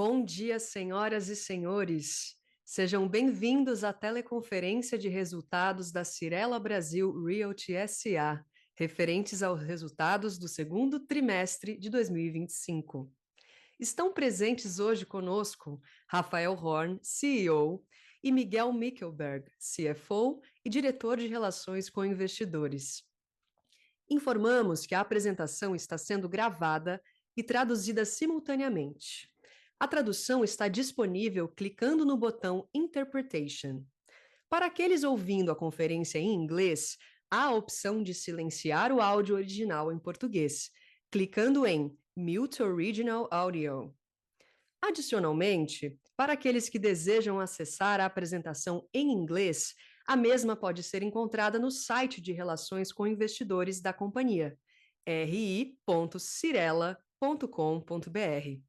Bom dia, senhoras e senhores. Sejam bem-vindos à teleconferência de resultados da Cyrela Brasil Realty S.A., referentes aos resultados do segundo trimestre de 2025. Estão presentes hoje conosco Rafael Horn, CEO, e Miguel Mickelberg, CFO e diretor de Relações com Investidores. Informamos que a apresentação está sendo gravada e traduzida simultaneamente. A tradução está disponível clicando no botão Interpretation. Para aqueles ouvindo a conferência em inglês, há a opção de silenciar o áudio original em português, clicando em Mute Original Audio. Adicionalmente, para aqueles que desejam acessar a apresentação em inglês, a mesma pode ser encontrada no site de Relações com Investidores da companhia, ri.cirela.com.br.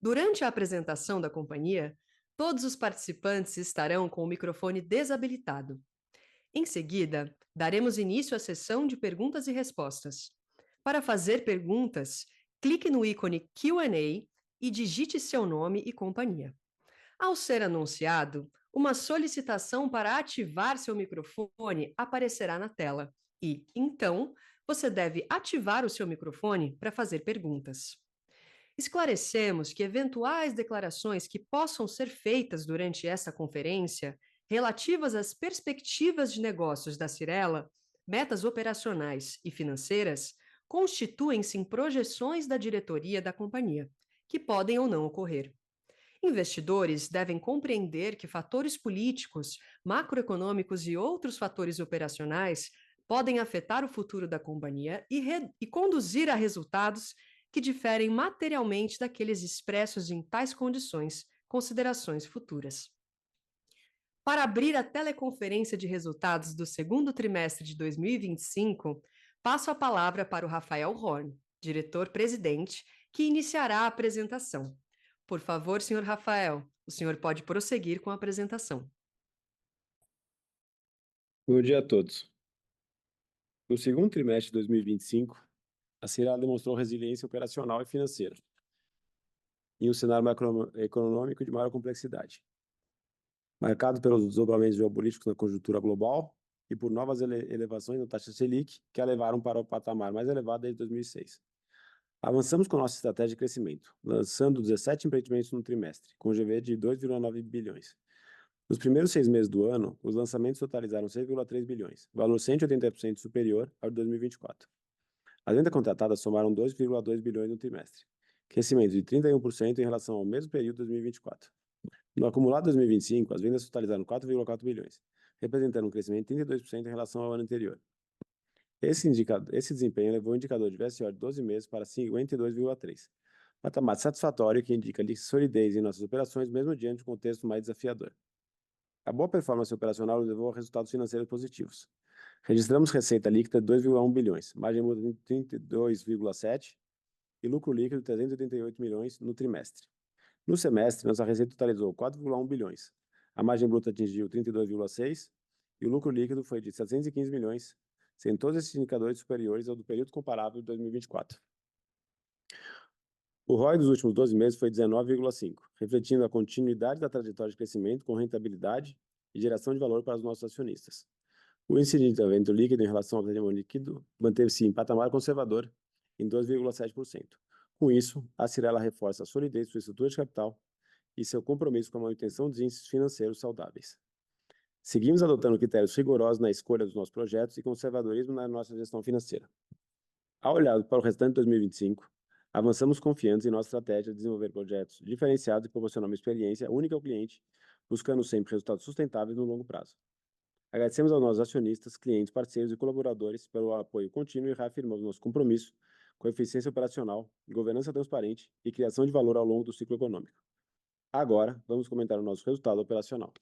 Durante a apresentação da companhia, todos os participantes estarão com o microfone desabilitado. Em seguida, daremos início à sessão de perguntas e respostas. Para fazer perguntas, clique no ícone Q&A e digite seu nome e companhia. Ao ser anunciado, uma solicitação para ativar seu microfone aparecerá na tela e, então, você deve ativar o seu microfone para fazer perguntas. Esclarecemos que eventuais declarações que possam ser feitas durante esta conferência, relativas às perspectivas de negócios da Cyrela, metas operacionais e financeiras, constituem-se em projeções da diretoria da companhia, que podem ou não ocorrer. Investidores devem compreender que fatores políticos, macroeconômicos e outros fatores operacionais podem afetar o futuro da companhia e conduzir a resultados que diferem materialmente daqueles expressos em tais condições, considerações futuras. Para abrir a teleconferência de resultados do segundo trimestre de 2025, passo a palavra para o Rafael Horn, diretor-presidente, que iniciará a apresentação. Por favor, senhor Rafael, o senhor pode prosseguir com a apresentação. Bom dia a todos. No segundo trimestre de 2025, a Cyrela demonstrou resiliência operacional e financeira em um cenário macroeconômico de maior complexidade, marcado pelos desdobramentos geopolíticos na conjuntura global e por novas elevações na taxa Selic, que a levaram para o patamar mais elevado desde 2006. Avançamos com nossa estratégia de crescimento, lançando 17 empreendimentos no trimestre, com GV de 2,9 bilhões. Nos primeiros 6 meses do ano, os lançamentos totalizaram 6,3 bilhões, valor 180% superior ao de 2024. As vendas contratadas somaram 2,2 bilhões no trimestre, crescimento de 31% em relação ao mesmo período de 2024. No acumulado 2025, as vendas totalizaram 4,4 bilhões, representando um crescimento de 32% em relação ao ano anterior. Esse desempenho levou o indicador de VSO de 12 meses para 52,3, patamar satisfatório que indica solidez em nossas operações, mesmo diante de um contexto mais desafiador. A boa performance operacional levou a resultados financeiros positivos. Registramos receita líquida de 2,1 bilhões, margem bruta de 32,7 e lucro líquido de 388 milhões no trimestre. No semestre, nossa receita totalizou 4,1 bilhões. A margem bruta atingiu 32,6 e o lucro líquido foi de 715 milhões, sendo todos esses indicadores superiores ao do período comparável de 2024. O ROI dos últimos 12 meses foi 19,5, refletindo a continuidade da trajetória de crescimento com rentabilidade e geração de valor para os nossos acionistas. O índice de endividamento líquido em relação ao patrimônio líquido manteve-se em patamar conservador em 2,7%. Com isso, a Cyrela reforça a solidez de sua estrutura de capital e seu compromisso com a manutenção dos índices financeiros saudáveis. Seguimos adotando critérios rigorosos na escolha dos nossos projetos e conservadorismo na nossa gestão financeira. Ao olhar para o restante de 2025, avançamos confiantes em nossa estratégia de desenvolver projetos diferenciados e proporcionar uma experiência única ao cliente, buscando sempre resultados sustentáveis no longo prazo. Agradecemos aos nossos acionistas, clientes, parceiros e colaboradores pelo apoio contínuo e reafirmamos nosso compromisso com eficiência operacional, governança transparente e criação de valor ao longo do ciclo econômico. Agora, vamos comentar o nosso resultado operacional.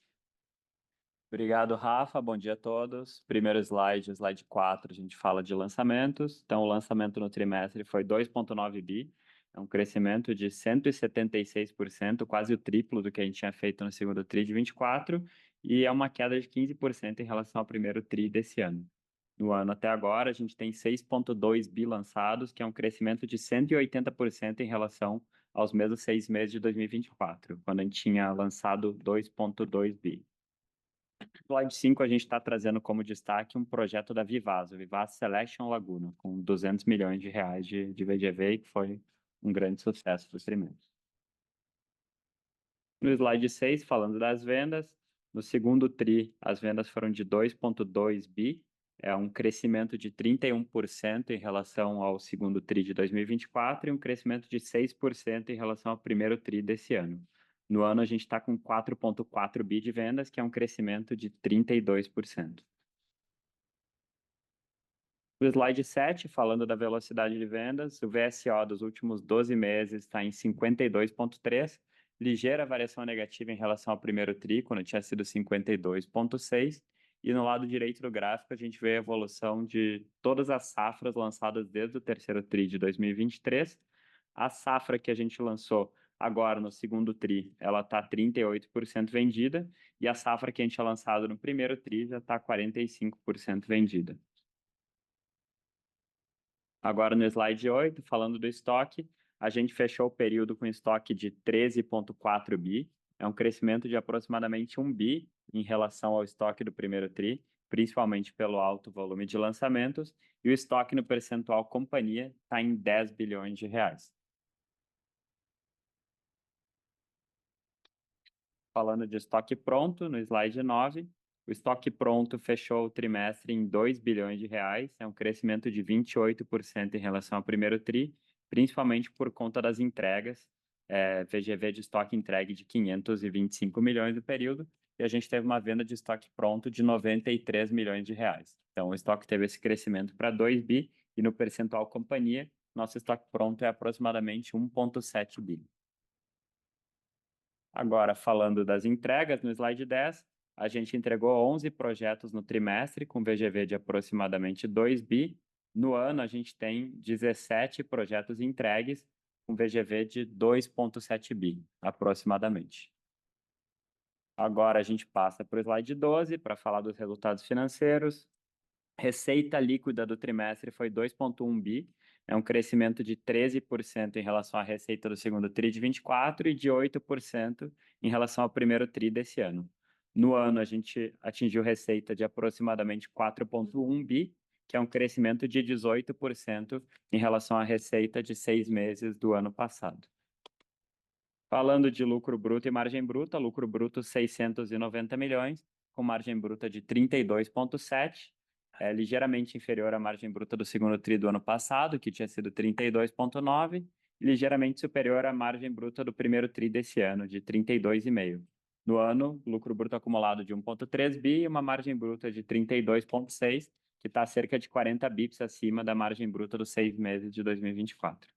Obrigado, Rafa. Bom dia a todos. Primeiro slide, o slide 4, a gente fala de lançamentos. Então, o lançamento no trimestre foi 2,9 bi, é um crescimento de 176%, quase o triplo do que a gente tinha feito no segundo TRI de 24, e é uma queda de 15% em relação ao primeiro TRI desse ano. No ano até agora, a gente tem 6,2 bi lançados, que é um crescimento de 180% em relação aos mesmos 6 meses de 2024, quando a gente tinha lançado 2,2 bi. No slide 5, a gente está trazendo como destaque um projeto da Vivaz, o Vivaz Selection Laguna, com 200 milhões de reais de VGV, que foi um grande sucesso do trimestre. No slide 6, falando das vendas, no segundo TRI, as vendas foram de 2,2 bi, é um crescimento de 31% em relação ao segundo TRI de 2024 e um crescimento de 6% em relação ao primeiro TRI desse ano. No ano, a gente está com 4,4 bi de vendas, que é um crescimento de 32%. No slide 7, falando da velocidade de vendas, o VSO dos últimos 12 meses está em 52,3, ligeira variação negativa em relação ao primeiro TRI, quando tinha sido 52,6, e no lado direito do gráfico a gente vê a evolução de todas as safras lançadas desde o terceiro TRI de 2023. A safra que a gente lançou agora no segundo TRI, ela está 38% vendida, e a safra que a gente tinha lançado no primeiro TRI já está 45% vendida. Agora no slide 8, falando do estoque, a gente fechou o período com estoque de 13,4 bi, é um crescimento de aproximadamente 1 bi em relação ao estoque do primeiro TRI, principalmente pelo alto volume de lançamentos, e o estoque no percentual companhia está em 10 bilhões de reais. Falando de estoque pronto, no slide 9, o estoque pronto fechou o trimestre em 2 bilhões de reais, é um crescimento de 28% em relação ao primeiro TRI, principalmente por conta das entregas, VGV de estoque entregue de 525 milhões no período, e a gente teve uma venda de estoque pronto de 93 milhões de reais. Então, o estoque teve esse crescimento para 2 bi, e no percentual companhia, nosso estoque pronto é aproximadamente 1,7 bi. Agora, falando das entregas, no slide 10, a gente entregou 11 projetos no trimestre, com VGV de aproximadamente 2 bi. No ano, a gente tem 17 projetos entregues, com VGV de 2,7 bi, aproximadamente. Agora, a gente passa para o slide 12, para falar dos resultados financeiros. Receita líquida do trimestre foi 2,1 bi, é um crescimento de 13% em relação à receita do segundo TRI de 24 e de 8% em relação ao primeiro TRI desse ano. No ano, a gente atingiu receita de aproximadamente 4,1 bi, que é um crescimento de 18% em relação à receita de 6 meses do ano passado. Falando de lucro bruto e margem bruta, lucro bruto 690 milhões, com margem bruta de 32,7%, ligeiramente inferior à margem bruta do segundo TRI do ano passado, que tinha sido 32,9%, e ligeiramente superior à margem bruta do primeiro TRI desse ano, de 32,5%. No ano, lucro bruto acumulado de 1,3 bi e uma margem bruta de 32,6%, que está cerca de 40 bips acima da margem bruta dos 6 meses de 2024.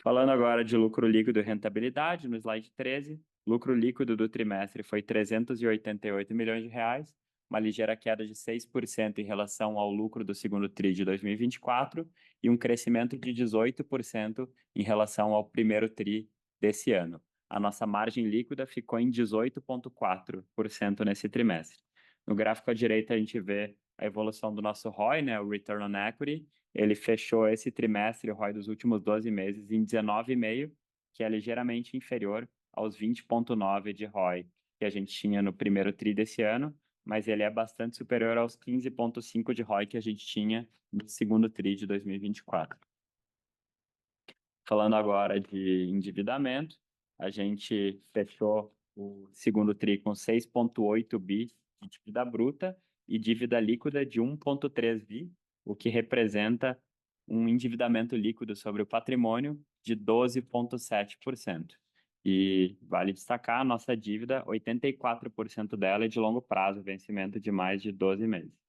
Falando agora de lucro líquido e rentabilidade, no slide 13, lucro líquido do trimestre foi 388 milhões de reais, uma ligeira queda de 6% em relação ao lucro do segundo TRI de 2024 e um crescimento de 18% em relação ao primeiro TRI desse ano. A nossa margem líquida ficou em 18,4% nesse trimestre. No gráfico à direita, a gente vê a evolução do nosso ROI, né, o Return on Equity. Ele fechou esse trimestre, o ROI dos últimos 12 meses, em 19,5%, que é ligeiramente inferior aos 20,9% de ROI que a gente tinha no primeiro TRI desse ano, mas ele é bastante superior aos 15,5% de ROI que a gente tinha no segundo TRI de 2024. Falando agora de endividamento, a gente fechou o segundo TRI com 6,8 bi de dívida bruta e dívida líquida de 1,3 bi, o que representa um endividamento líquido sobre o patrimônio de 12,7%. E vale destacar, a nossa dívida, 84% dela é de longo prazo, vencimento de mais de 12 meses.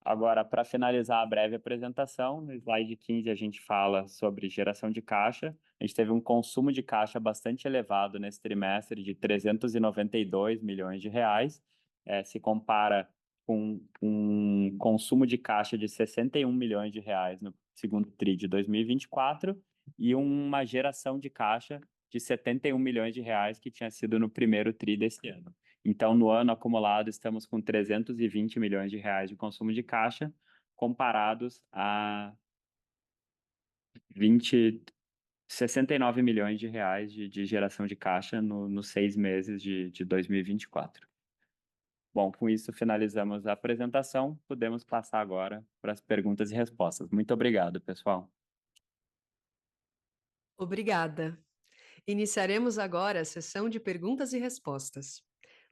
Agora, para finalizar a breve apresentação, no slide 15 a gente fala sobre geração de caixa. A gente teve um consumo de caixa bastante elevado nesse trimestre de 392 milhões de reais. Se compara com um consumo de caixa de 61 milhões de reais no segundo TRI de 2024 e uma geração de caixa de 71 milhões de reais que tinha sido no primeiro TRI desse ano. Então, no ano acumulado, estamos com 320 milhões de reais de consumo de caixa, comparados a 69 milhões de reais de geração de caixa nos 6 meses de 2024. Bom, com isso finalizamos a apresentação. Podemos passar agora para as perguntas e respostas. Muito obrigado, pessoal. Obrigada. Iniciaremos agora a sessão de perguntas e respostas.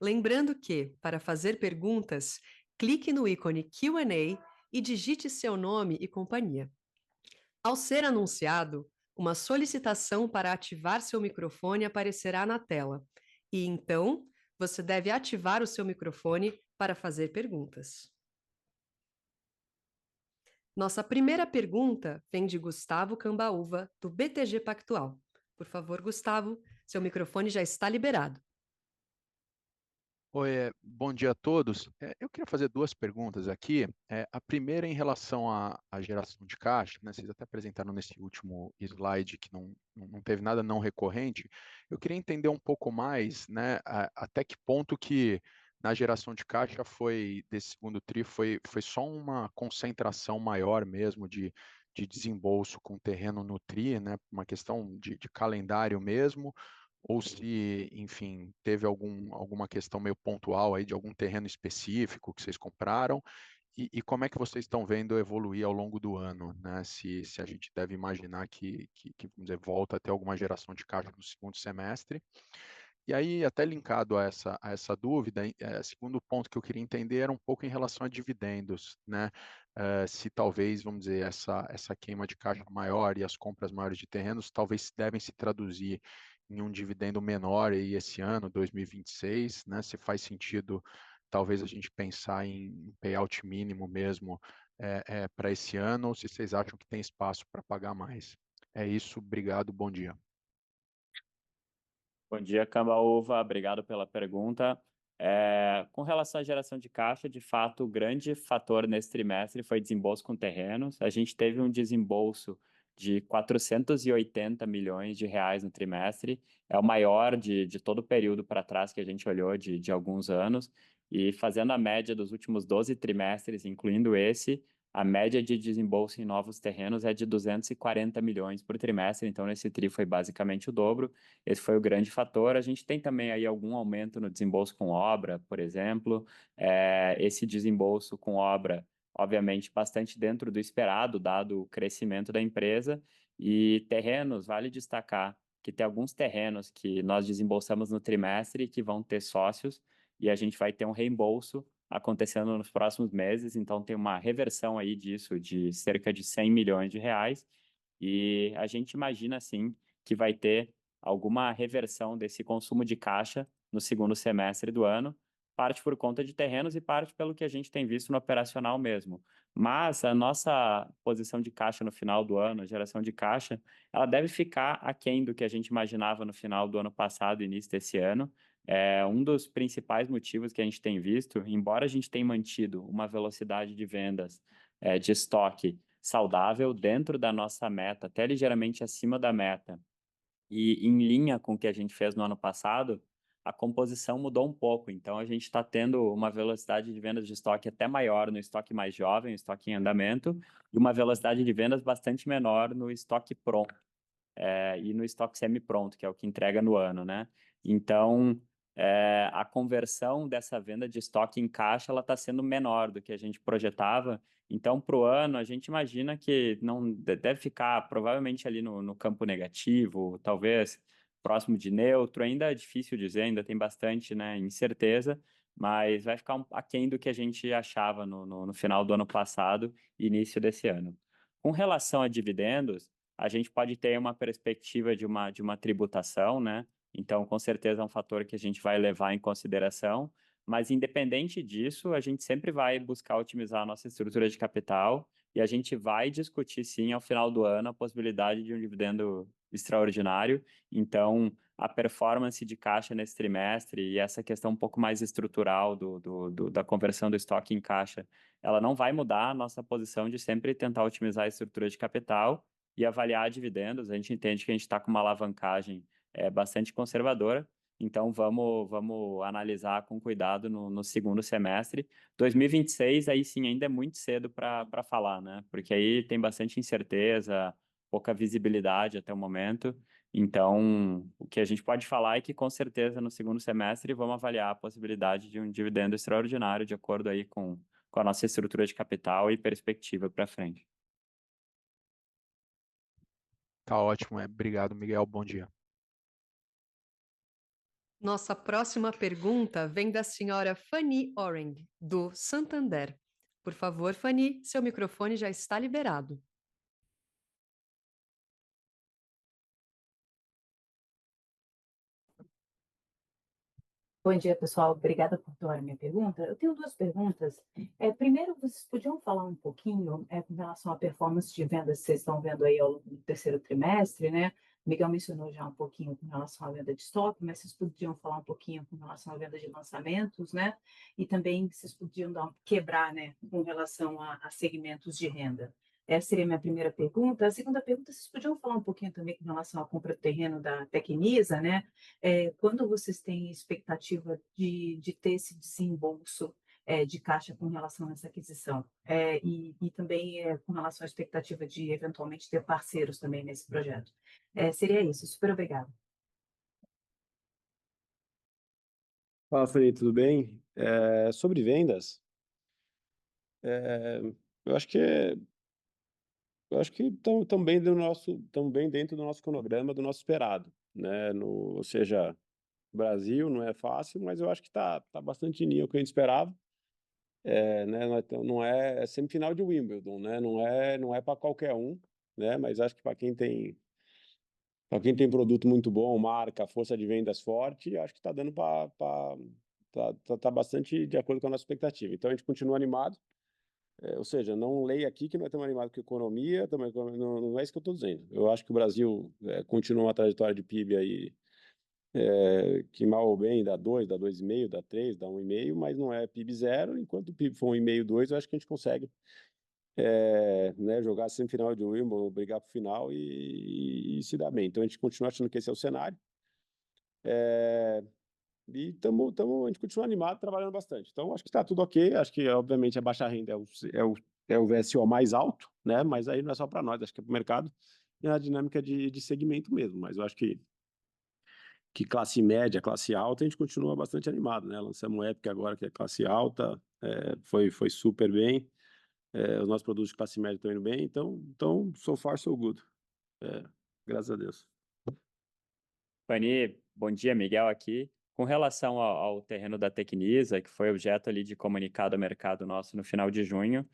Lembrando que, para fazer perguntas, clique no ícone Q&A e digite seu nome e companhia. Ao ser anunciado, uma solicitação para ativar seu microfone aparecerá na tela, e então você deve ativar o seu microfone para fazer perguntas. Nossa primeira pergunta vem de Gustavo Cambaúva, do BTG Pactual. Por favor, Gustavo, seu microfone já está liberado. Oi, bom dia a todos. Eu queria fazer duas perguntas aqui. A primeira em relação à geração de caixa, né? Vocês até apresentaram nesse último slide que não teve nada não recorrente. Eu queria entender um pouco mais, né, até que ponto que na geração de caixa desse segundo TRI, foi só uma concentração maior mesmo de desembolso com terreno no TRI, né, uma questão de calendário mesmo, ou se, enfim, teve alguma questão meio pontual aí de algum terreno específico que vocês compraram, e como é que vocês estão vendo evoluir ao longo do ano, né? Se a gente deve imaginar vamos dizer, volta a ter alguma geração de caixa no segundo semestre. E aí, até linkado a essa dúvida, segundo ponto que eu queria entender era um pouco em relação a dividendos, né? Se talvez, vamos dizer, essa queima de caixa maior e as compras maiores de terrenos talvez devem se traduzir em um dividendo menor aí esse ano, 2026, né? Se faz sentido, talvez a gente pensar em payout mínimo mesmo para esse ano, ou se vocês acham que tem espaço para pagar mais. É isso, obrigado, bom dia. Bom dia, Cambaúva. Obrigado pela pergunta. Com relação à geração de caixa, de fato, o grande fator nesse trimestre foi desembolso com terrenos. A gente teve um desembolso de 480 milhões de reais no trimestre. É o maior de todo o período para trás que a gente olhou de alguns anos. E fazendo a média dos últimos 12 trimestres, incluindo esse, a média de desembolso em novos terrenos é de 240 milhões por trimestre. Então, nesse TRI foi basicamente o dobro. Esse foi o grande fator. A gente tem também aí algum aumento no desembolso com obra, por exemplo. Esse desembolso com obra, obviamente, bastante dentro do esperado, dado o crescimento da empresa. E terrenos, vale destacar que tem alguns terrenos que nós desembolsamos no trimestre que vão ter sócios e a gente vai ter um reembolso acontecendo nos próximos meses. Então, tem uma reversão aí disso de cerca de 100 milhões de reais. E a gente imagina, assim, que vai ter alguma reversão desse consumo de caixa no segundo semestre do ano, parte por conta de terrenos e parte pelo que a gente tem visto no operacional mesmo. Mas a nossa posição de caixa no final do ano, a geração de caixa, ela deve ficar aquém do que a gente imaginava no final do ano passado e início desse ano. Um dos principais motivos que a gente tem visto, embora a gente tenha mantido uma velocidade de vendas de estoque saudável dentro da nossa meta, até ligeiramente acima da meta, e em linha com o que a gente fez no ano passado, a composição mudou um pouco. Então, a gente está tendo uma velocidade de vendas de estoque até maior no estoque mais jovem, estoque em andamento, e uma velocidade de vendas bastante menor no estoque pronto, e no estoque semi-pronto, que é o que entrega no ano, né? Então, a conversão dessa venda de estoque em caixa ela está sendo menor do que a gente projetava. Então, para o ano, a gente imagina que não deve ficar provavelmente ali no campo negativo, talvez próximo de neutro. Ainda é difícil dizer, ainda tem bastante, né, incerteza, mas vai ficar aquém do que a gente achava no final do ano passado e início desse ano. Com relação a dividendos, a gente pode ter uma perspectiva de uma tributação, né? Então, com certeza é um fator que a gente vai levar em consideração, mas independente disso, a gente sempre vai buscar otimizar a nossa estrutura de capital e a gente vai discutir, sim, ao final do ano, a possibilidade de um dividendo extraordinário. Então, a performance de caixa nesse trimestre e essa questão um pouco mais estrutural da conversão do estoque em caixa, ela não vai mudar a nossa posição de sempre tentar otimizar a estrutura de capital e avaliar dividendos. A gente entende que a gente está com uma alavancagem bastante conservadora, então vamos analisar com cuidado no segundo semestre. 2026, aí sim, ainda é muito cedo para falar, né? Porque aí tem bastante incerteza, pouca visibilidade até o momento. Então, o que a gente pode falar é que, com certeza, no segundo semestre, vamos avaliar a possibilidade de um dividendo extraordinário, de acordo aí com a nossa estrutura de capital e perspectiva para frente. Tá ótimo, obrigado, Miguel, bom dia. Nossa próxima pergunta vem da senhora Fanny Oreng, do Santander. Por favor, Fanny, seu microfone já está liberado. Bom dia, pessoal. Obrigada por tomar a minha pergunta. Eu tenho duas perguntas. Primeiro, vocês podiam falar um pouquinho com relação à performance de vendas que vocês estão vendo aí ao longo do terceiro trimestre, né? O Miguel mencionou já um pouquinho com relação à venda de estoque, mas vocês podiam falar um pouquinho com relação à venda de lançamentos, né? E também vocês podiam quebrar, né, com relação a segmentos de renda. Essa seria a minha primeira pergunta. A segunda pergunta, vocês podiam falar um pouquinho também com relação à compra do terreno da Tecnisa, né? Quando vocês têm expectativa de ter esse desembolso de caixa com relação a essa aquisição? E também com relação à expectativa de, eventualmente, ter parceiros também nesse projeto. Seria isso. Super obrigada. Fala, Felipe, tudo bem? Sobre vendas, eu acho que estão bem dentro do nosso cronograma, do nosso esperado, né? Ou seja, Brasil não é fácil, mas eu acho que está bastante em linha com o que a gente esperava. Né? Não é semifinal de Wimbledon, né? Não é para qualquer um, né? Mas acho que para quem tem produto muito bom, marca, força de vendas forte, acho que está dando para tá bastante de acordo com a nossa expectativa. Então a gente continua animado. Ou seja, não leia aqui que nós estamos animados com a economia, também, não é isso que eu estou dizendo. Eu acho que o Brasil continua uma trajetória de PIB aí que mal ou bem dá 2, dá 2,5, dá 3, dá 1,5, mas não é PIB zero. Enquanto o PIB for 1,5, 2, eu acho que a gente consegue né, jogar a semifinal de Wimbledon, brigar para o final e se dar bem. Então a gente continua achando que esse é o cenário. E a gente continua animado, trabalhando bastante. Então, acho que está tudo ok. Acho que, obviamente, a baixa renda é o VSO mais alto, né? Mas aí não é só para nós, acho que é para o mercado e a dinâmica de segmento mesmo. Mas eu acho que classe média, classe alta, a gente continua bastante animado, né? Lançamos um Epic agora que é classe alta, foi super bem. Os nossos produtos de classe média estão indo bem. Então so far, so good. Graças a Deus. Fanny, bom dia, Miguel aqui. Com relação ao terreno da Tecnisa, que foi objeto ali de comunicado ao mercado nosso no final de junho,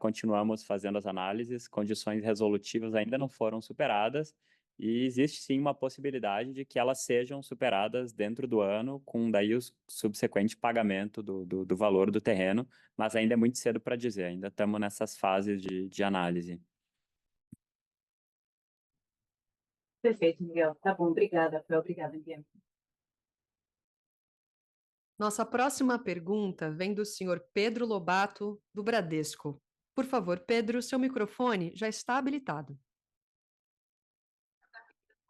continuamos fazendo as análises, condições resolutivas ainda não foram superadas, e existe sim uma possibilidade de que elas sejam superadas dentro do ano, com daí o subsequente pagamento do valor do terreno, mas ainda é muito cedo para dizer, ainda estamos nessas fases de análise. Perfeito, Miguel. Tá bom. Obrigada, Rafael. Obrigada, Miguel. Nossa próxima pergunta vem do senhor Pedro Lobato, do Bradesco. Por favor, Pedro, seu microfone já está habilitado.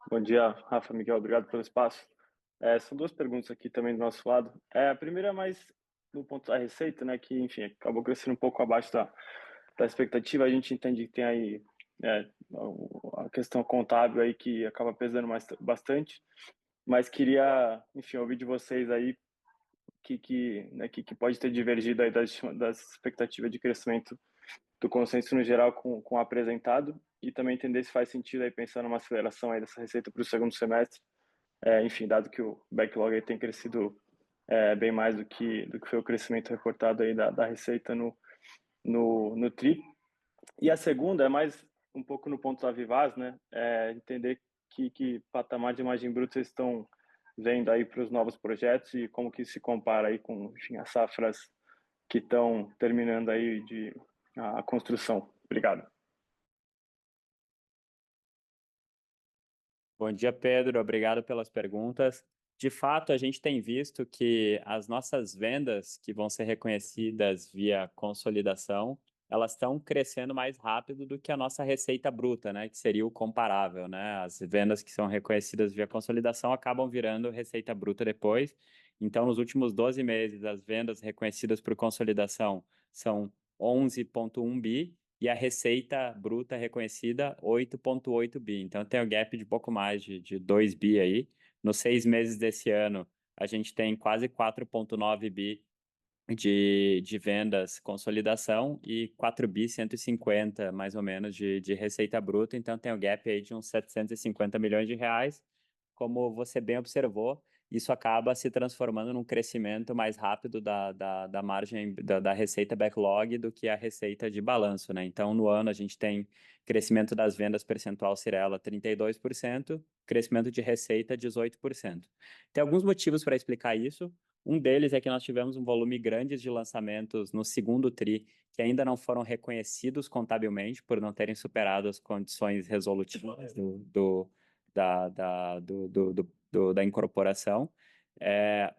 Bom dia, Rafa, Miguel, obrigado pelo espaço. São duas perguntas aqui também do nosso lado. A primeira é mais no ponto da receita, né, que, enfim, acabou crescendo um pouco abaixo da expectativa. A gente entende que tem aí a questão contábil aí que acaba pesando bastante, mas queria, enfim, ouvir de vocês aí que pode ter divergido aí das expectativas de crescimento do consenso no geral com o apresentado, e também entender se faz sentido aí pensar numa aceleração aí dessa receita para o segundo semestre, enfim, dado que o backlog aí tem crescido bem mais do que foi o crescimento reportado aí da receita no TRI. E a segunda é mais um pouco no ponto da Vivaz, né? Entender que patamar de margem bruta vocês estão vendo aí para os novos projetos e como que se compara aí com, enfim, as safras que estão terminando aí a construção. Obrigado. Bom dia, Pedro. Obrigado pelas perguntas. De fato, a gente tem visto que as nossas vendas, que vão ser reconhecidas via consolidação, elas estão crescendo mais rápido do que a nossa receita bruta, né? Que seria o comparável, né? As vendas que são reconhecidas via consolidação acabam virando receita bruta depois. Então, nos últimos 12 meses, as vendas reconhecidas por consolidação são 11,1 bi, e a receita bruta reconhecida 8,8 bi. Então tem um gap de pouco mais de 2 bi aí. Nos 6 meses desse ano, a gente tem quase 4,9 bi de vendas, consolidação, e 4 bi 150, mais ou menos, de receita bruta. Então tem um gap aí de uns 750 milhões de reais. Como você bem observou, isso acaba se transformando num crescimento mais rápido da margem da receita backlog do que a receita de balanço, né? Então, no ano, a gente tem crescimento das vendas percentual Cyrela 32%, crescimento de receita 18%. Tem alguns motivos para explicar isso. Um deles é que nós tivemos um volume grande de lançamentos no segundo TRI que ainda não foram reconhecidos contabilmente por não terem superado as condições resolutivas da incorporação.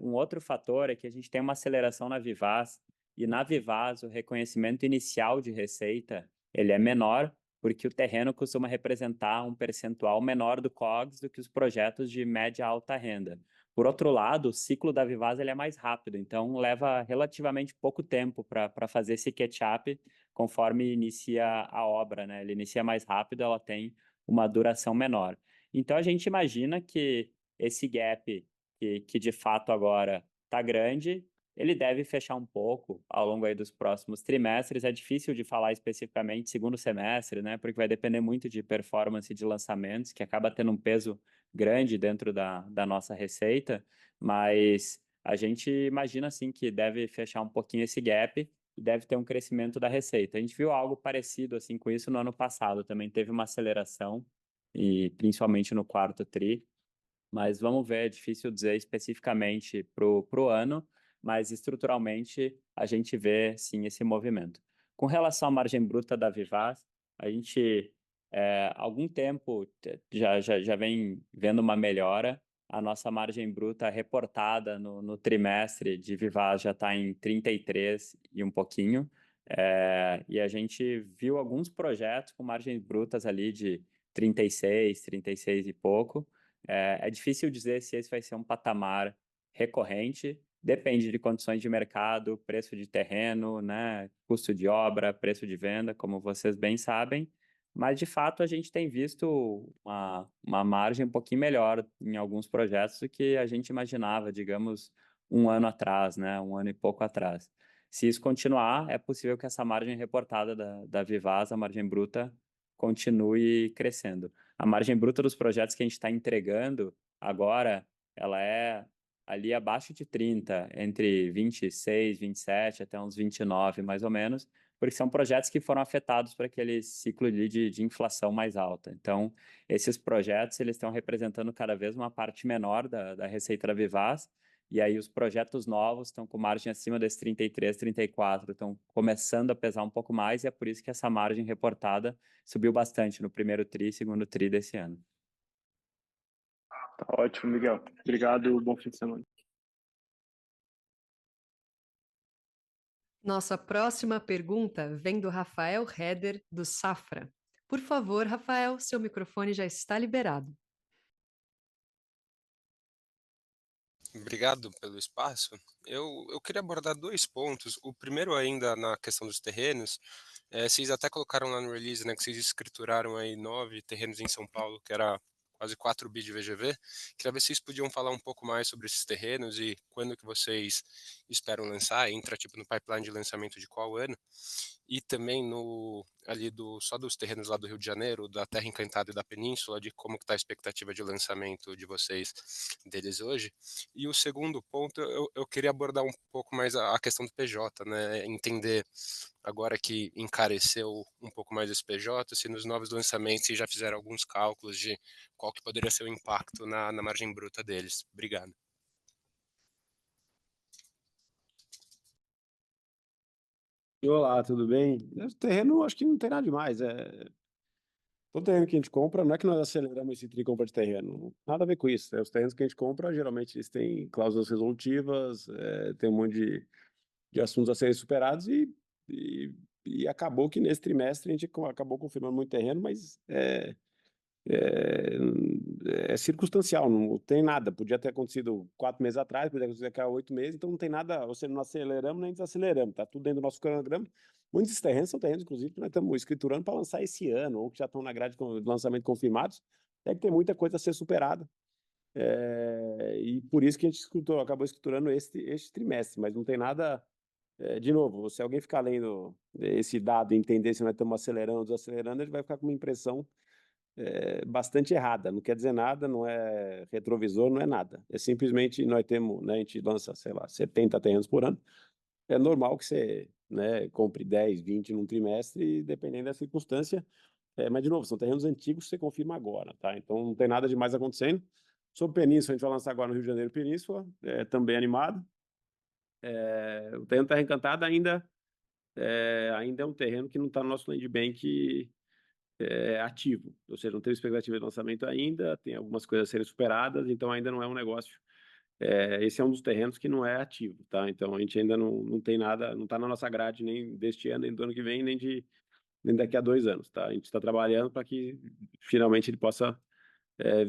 Um outro fator é que a gente tem uma aceleração na Vivaz, e na Vivaz o reconhecimento inicial de receita ele é menor, porque o terreno costuma representar um percentual menor do COGS do que os projetos de média alta renda. Por outro lado, o ciclo da Vivaz ele é mais rápido, então leva relativamente pouco tempo para fazer esse catch-up conforme inicia a obra, né? Ele inicia mais rápido, ela tem uma duração menor. Então, a gente imagina que esse gap, que de fato agora está grande, ele deve fechar um pouco ao longo aí dos próximos trimestres. É difícil de falar especificamente segundo semestre, né? Porque vai depender muito de performance de lançamentos, que acaba tendo um peso grande dentro da nossa receita, mas a gente imagina assim que deve fechar um pouquinho esse gap e deve ter um crescimento da receita. A gente viu algo parecido assim com isso no ano passado, também teve uma aceleração, e principalmente no quarto TRI, mas vamos ver, é difícil dizer especificamente para o ano, mas estruturalmente a gente vê sim esse movimento. Com relação à margem bruta da Vivaz, a gente há algum tempo já vem vendo uma melhora. A nossa margem bruta reportada no trimestre de Vivaz já está em 33 e um pouquinho, e a gente viu alguns projetos com margens brutas ali de 36 e pouco. É difícil dizer se esse vai ser um patamar recorrente, depende de condições de mercado, preço de terreno, né, custo de obra, preço de venda, como vocês bem sabem, mas de fato a gente tem visto uma margem um pouquinho melhor em alguns projetos do que a gente imaginava, digamos, um ano atrás, né, um ano e pouco atrás. Se isso continuar, é possível que essa margem reportada da Vivaz, a margem bruta, continue crescendo. A margem bruta dos projetos que a gente está entregando agora, ela é ali abaixo de 30, entre 26, 27 até uns 29, mais ou menos, porque são projetos que foram afetados por aquele ciclo de inflação mais alta. Então, esses projetos eles estão representando cada vez uma parte menor da receita da Vivaz, e aí os projetos novos estão com margem acima desse 33, 34, estão começando a pesar um pouco mais, e é por isso que essa margem reportada subiu bastante no primeiro TRI e segundo TRI desse ano. Tá ótimo, Miguel. Obrigado, bom fim de semana. Nossa próxima pergunta vem do Rafael Heder, do Safra. Por favor, Rafael, seu microfone já está liberado. Obrigado pelo espaço. Eu queria abordar dois pontos. O primeiro ainda na questão dos terrenos. Vocês até colocaram lá no release, né, que vocês escrituraram aí 9 terrenos em São Paulo, que era quase 4 bi de VGV. Queria ver se vocês podiam falar um pouco mais sobre esses terrenos e quando que vocês esperam lançar, entra tipo no pipeline de lançamento de qual ano. E também só dos terrenos lá do Rio de Janeiro, da Terra Encantada e da Península, de como que está a expectativa de lançamento de vocês deles hoje. E o segundo ponto, eu queria abordar um pouco mais a questão do PJ, né? Entender agora que encareceu um pouco mais esse PJ, se nos novos lançamentos vocês já fizeram alguns cálculos de qual que poderia ser o impacto na margem bruta deles. Obrigado. Olá, tudo bem? O terreno, acho que não tem nada demais. Todo terreno que a gente compra, não é que nós aceleramos esse TRI compra de terreno, nada a ver com isso. Os terrenos que a gente compra, geralmente, eles têm cláusulas resolutivas, tem um monte de assuntos a serem superados e acabou que nesse trimestre a gente acabou confirmando muito terreno, mas é circunstancial, não tem nada. Podia ter acontecido 4 meses atrás, podia acontecer daqui a 8 meses, então não tem nada, ou seja, não aceleramos nem desaceleramos, está tudo dentro do nosso cronograma. Muitos desses terrenos são terrenos, inclusive, que nós estamos escriturando para lançar esse ano, ou que já estão na grade de lançamento confirmados. Deve ter muita coisa a ser superada. E por isso que a gente acabou escriturando este trimestre, mas não tem nada. De novo, se alguém ficar lendo esse dado e entender se nós estamos acelerando ou desacelerando, ele vai ficar com uma impressão bastante errada. Não quer dizer nada, não é retrovisor, não é nada. É simplesmente nós temos, né, a gente lança, sei lá, 70 terrenos por ano. É normal que você, né, compre 10, 20 num trimestre, dependendo da circunstância. Mas, de novo, são terrenos antigos que você confirma agora, tá? Então, não tem nada demais acontecendo. Sobre Península, a gente vai lançar agora no Rio de Janeiro Península, também animado. O terreno Terra Encantada ainda é um terreno que não está no nosso land bank ativo, ou seja, não teve expectativa de lançamento ainda, tem algumas coisas a serem superadas, então ainda não é um negócio. Esse é um dos terrenos que não é ativo, tá? Então a gente ainda não tem nada, não está na nossa grade nem deste ano, nem do ano que vem, nem daqui a 2 anos, tá? A gente está trabalhando para que finalmente ele possa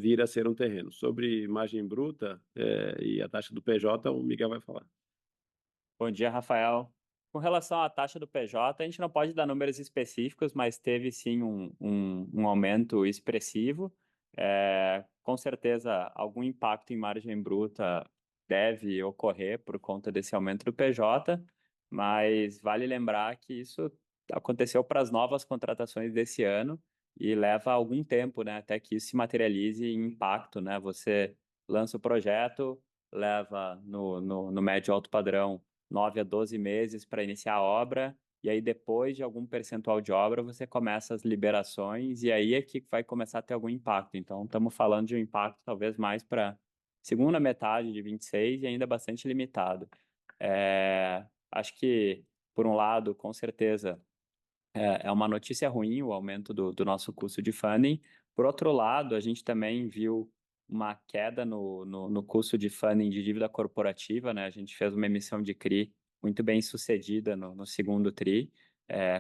vir a ser um terreno. Sobre margem bruta e a taxa do PJ, o Miguel vai falar. Bom dia, Rafael. Com relação à taxa do PJ, a gente não pode dar números específicos, mas teve sim um aumento expressivo. Com certeza, algum impacto em margem bruta deve ocorrer por conta desse aumento do PJ, mas vale lembrar que isso aconteceu para as novas contratações desse ano e leva algum tempo, né, até que isso se materialize em impacto, né? Você lança o projeto, leva no médio alto padrão 9 a 12 meses para iniciar a obra, e aí depois de algum percentual de obra você começa as liberações, e aí é que vai começar a ter algum impacto. Então, estamos falando de um impacto talvez mais para segunda metade de 26 e ainda bastante limitado. Acho que, por um lado, com certeza, é uma notícia ruim o aumento do nosso custo de funding. Por outro lado, a gente também viu uma queda no custo de funding de dívida corporativa, né? A gente fez uma emissão de CRI muito bem sucedida no segundo TRI,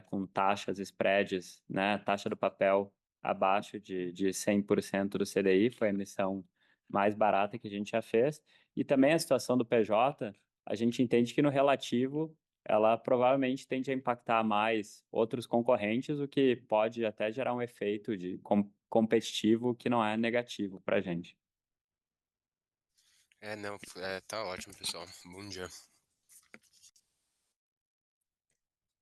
com taxas, spreads, né? Taxa do papel abaixo de 100% do CDI, foi a emissão mais barata que a gente já fez. E também a situação do PJ, a gente entende que no relativo ela provavelmente tende a impactar mais outros concorrentes, o que pode até gerar um efeito de competitivo que não é negativo para a gente. Não, tá ótimo, pessoal. Bom dia.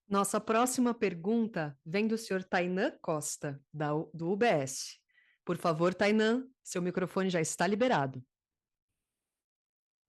Nossa próxima pergunta vem do senhor Tainan Costa, do UBS. Por favor, Tainan, seu microfone já está liberado.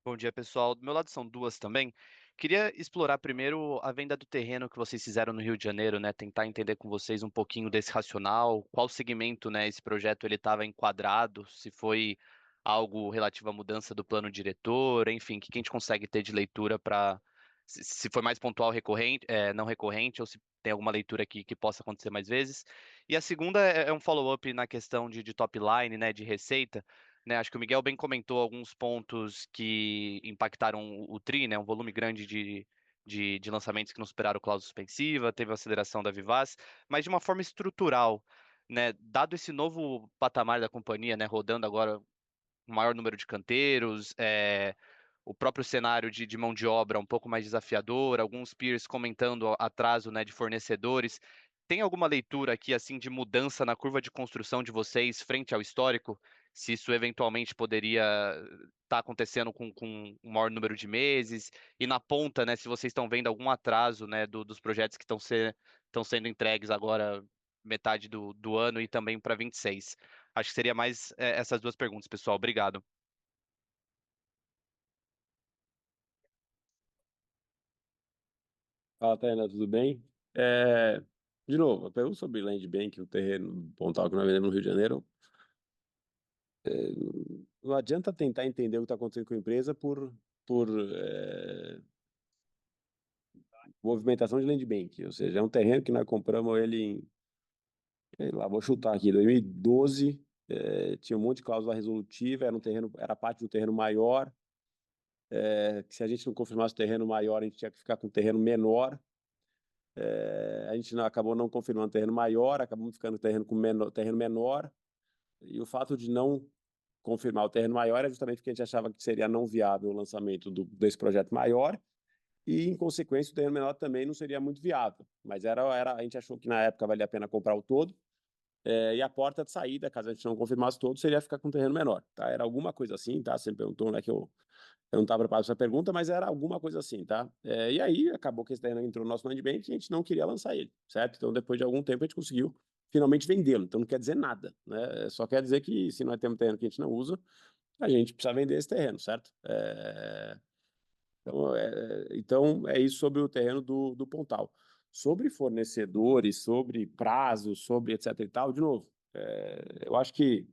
Bom dia, pessoal. Do meu lado são duas também. Queria explorar primeiro a venda do terreno que vocês fizeram no Rio de Janeiro, né? Tentar entender com vocês um pouquinho desse racional, qual segmento, né, esse projeto ele estava enquadrado, se foi algo relativo à mudança do plano diretor, enfim, o que a gente consegue ter de leitura para se foi mais pontual, recorrente, não recorrente, ou se tem alguma leitura que possa acontecer mais vezes. E a segunda é um follow-up na questão de top line, né, de receita. Né, acho que o Miguel bem comentou alguns pontos que impactaram o TRI, né, um volume grande de lançamentos que não superaram cláusula suspensiva, teve a aceleração da Vivaz, mas de uma forma estrutural, né, dado esse novo patamar da companhia, né, rodando agora um maior número de canteiros, o próprio cenário de mão de obra um pouco mais desafiador, alguns peers comentando atraso, né, de fornecedores. Tem alguma leitura aqui assim de mudança na curva de construção de vocês frente ao histórico? Se isso eventualmente poderia estar acontecendo com um maior número de meses? E na ponta, né, se vocês estão vendo algum atraso, né, dos projetos que estão sendo entregues agora metade do ano e também para 26. Acho que seria mais essas duas perguntas, pessoal. Obrigado. Fala, Tainá, tudo bem? De novo, a pergunta sobre Land Bank, o terreno pontal que nós vendemos no Rio de Janeiro, não adianta tentar entender o que está acontecendo com a empresa por movimentação de Land Bank, ou seja, é um terreno que nós compramos ele em, sei lá, vou chutar aqui, 2012, tinha um monte de cláusula resolutiva, era parte de um terreno maior, que se a gente não confirmasse o terreno maior, a gente tinha que ficar com um terreno menor. A gente acabou não confirmando o terreno maior, acabamos ficando com terreno menor, e o fato de não confirmar o terreno maior é justamente porque a gente achava que seria não viável o lançamento desse projeto maior, e, em consequência, o terreno menor também não seria muito viável. Mas a gente achou que na época valia a pena comprar o todo, e a porta de saída, caso a gente não confirmasse todo, seria ficar com um terreno menor, tá? Era alguma coisa assim, tá? Você me perguntou, né, que eu não estava preparado para essa pergunta, mas era alguma coisa assim, tá? E aí acabou que esse terreno entrou no nosso land bank e a gente não queria lançar ele, certo? Então, depois de algum tempo, a gente conseguiu finalmente vendê-lo. Então, não quer dizer nada, né? Só quer dizer que se nós temos terreno que a gente não usa, a gente precisa vender esse terreno, certo? Então, é isso sobre o terreno do Pontal. Sobre fornecedores, sobre prazos, sobre etc e tal, de novo, eu acho que